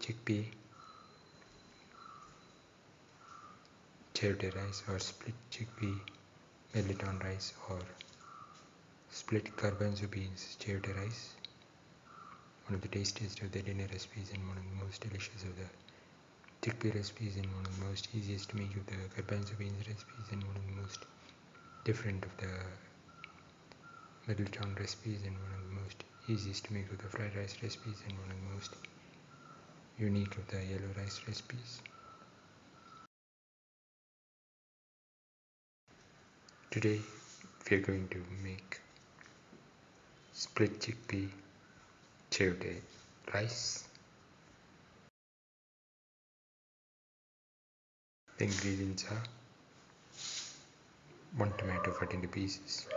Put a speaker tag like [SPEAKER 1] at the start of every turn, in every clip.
[SPEAKER 1] chickpea chayote rice, or split chickpea Mirliton rice, or split Garbanzo Beans Chayote rice. One of the tastiest of the dinner recipes and one of the most delicious of the chickpea recipes, and one of the most easiest to make of the Garbanzo Beans recipes, and one of the most different of the Mirliton recipes, and one of the most easiest to make of the fried rice recipes, and one of the most unique of the yellow rice recipes. Today we are going to make split chickpea chayote rice. The ingredients are 1 tomato cut into pieces,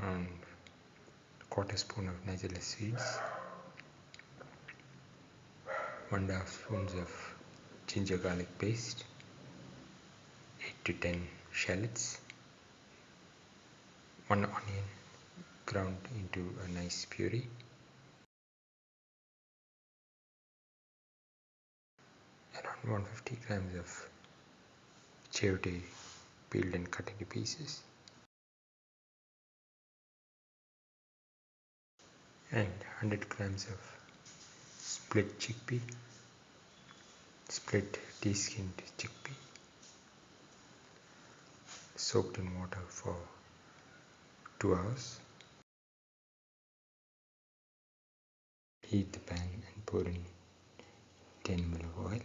[SPEAKER 1] and quarter spoon of Nigella seeds, 1.5 spoons of ginger garlic paste, 8 to 10 shallots, 1 onion ground into a nice puree, around 150 grams of chayote peeled and cut into pieces, and 100 grams of split chickpea, split deskinned chickpea, soaked in water for 2 hours. Heat the pan and pour in 10 ml of oil.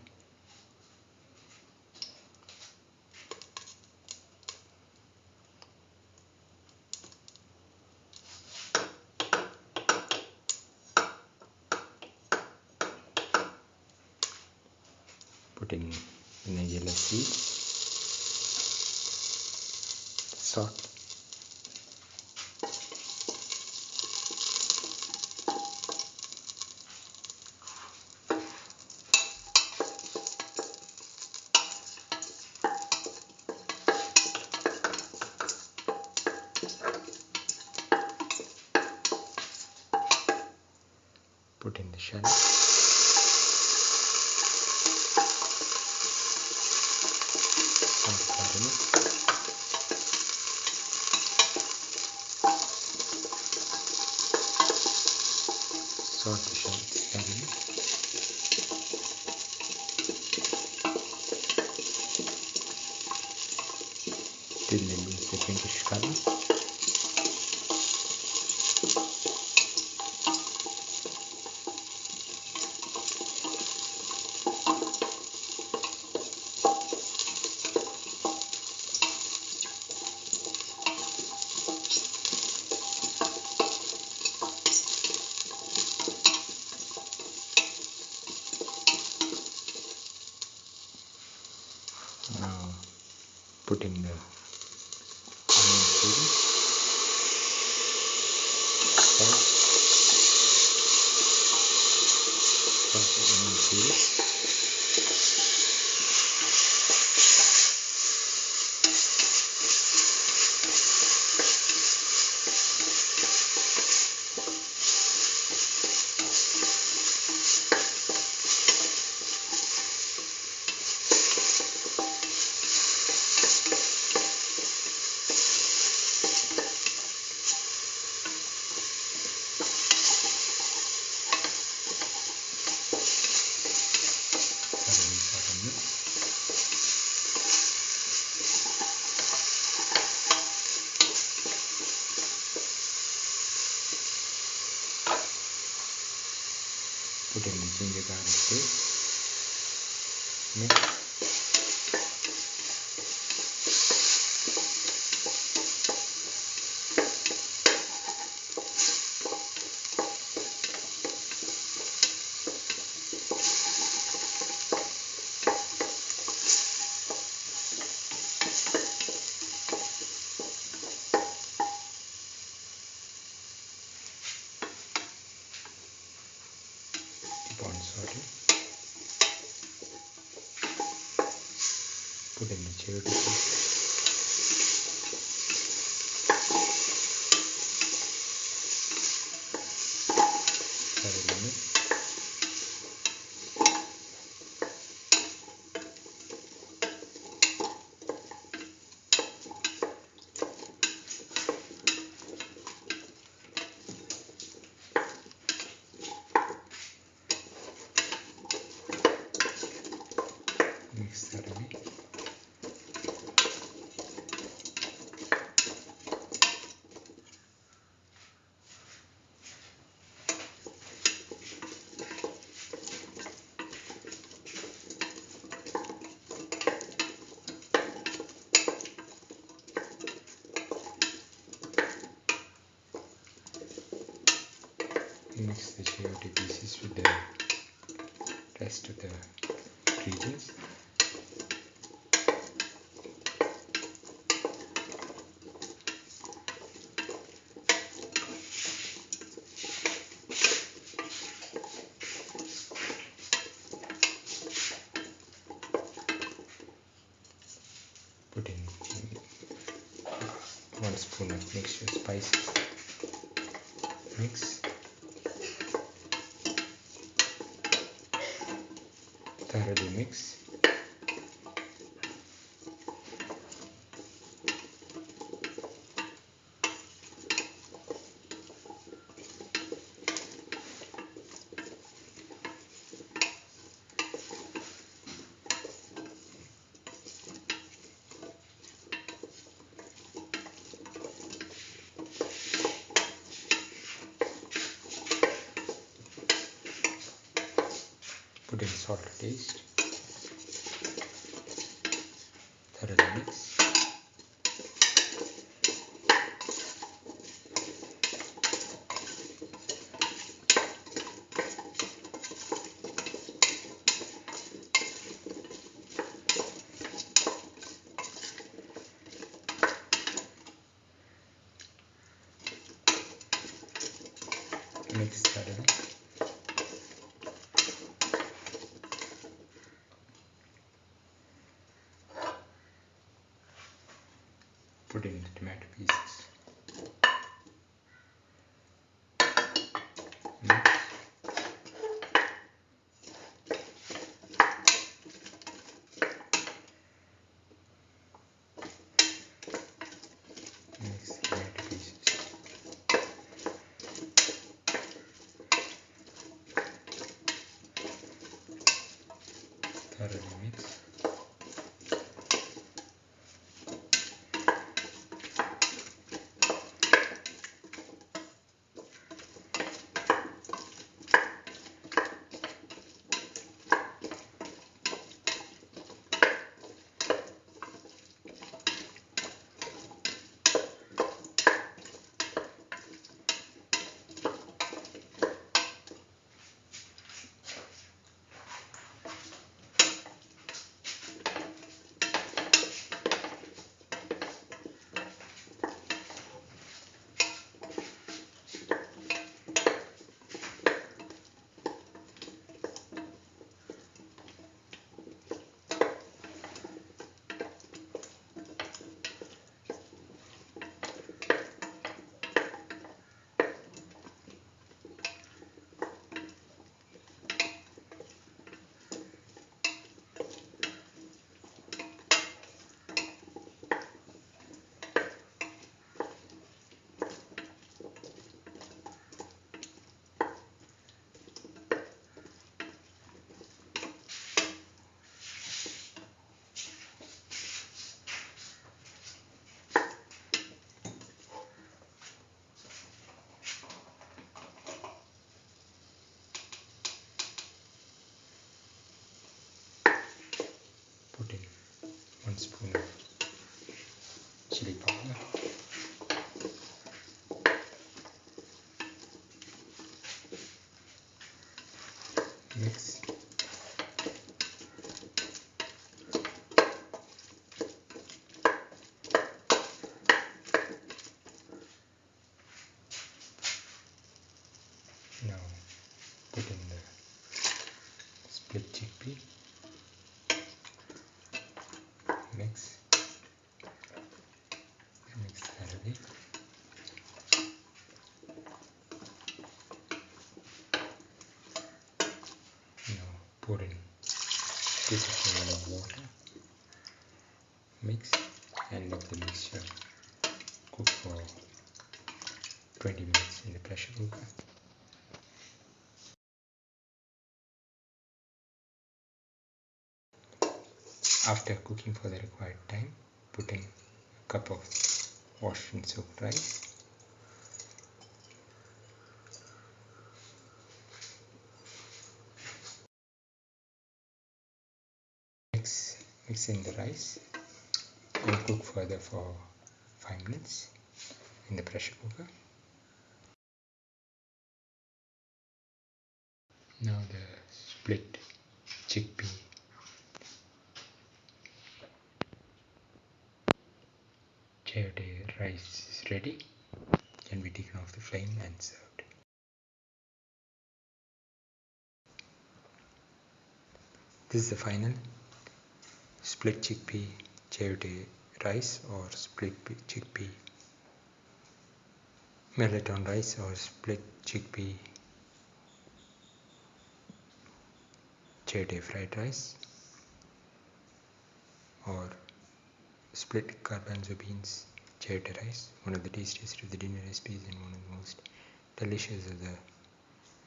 [SPEAKER 1] Put in the Nigella seeds, salt, put in the shallots, salt the shallots thoroughly, till they lose the pinkish color. Now put in the onion puree, salt, the onion puree, put in the ginger garlic paste, mix, keep on sauteing, put in the chayote paste, thoroughly mix. the chayote pieces with the rest of the ingredients. Put in 1 spoon of mixture spices. Mix. Thoroughly mix. Put in salt to taste. Thoroughly mix. Mix thoroughly. Put in the tomato pieces. Mix. Mix the tomato pieces. Thoroughly mix. Put in 1 spoon of chili powder. Mix. Now put in the split chickpea. Mix. Mix thoroughly. Now pour in 2 tablespoons of water. Mix and let the mixture cook for 20 minutes in the pressure cooker. After cooking for the required time, put in a cup of washed and soaked rice. Mix in the rice and cook further for 5 minutes in the pressure cooker. Now the split chickpea Chayote rice is ready. Can be taken off the flame and served. This is the final split chickpea Chayote rice or split chickpea Mirliton rice or split chickpea Chayote fried rice or split Garbanzo Beans Chayote rice, one of the tastiest of the dinner recipes and one of the most delicious of the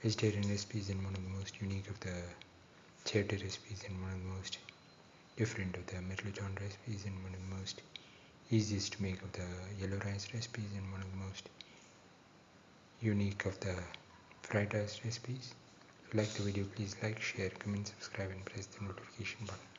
[SPEAKER 1] vegetarian recipes and one of the most unique of the Chayote recipes and one of the most different of the Mirliton recipes and one of the most easiest to make of the yellow rice recipes and one of the most unique of the fried rice recipes. If you like the video, please like, share, comment, subscribe and press the notification button.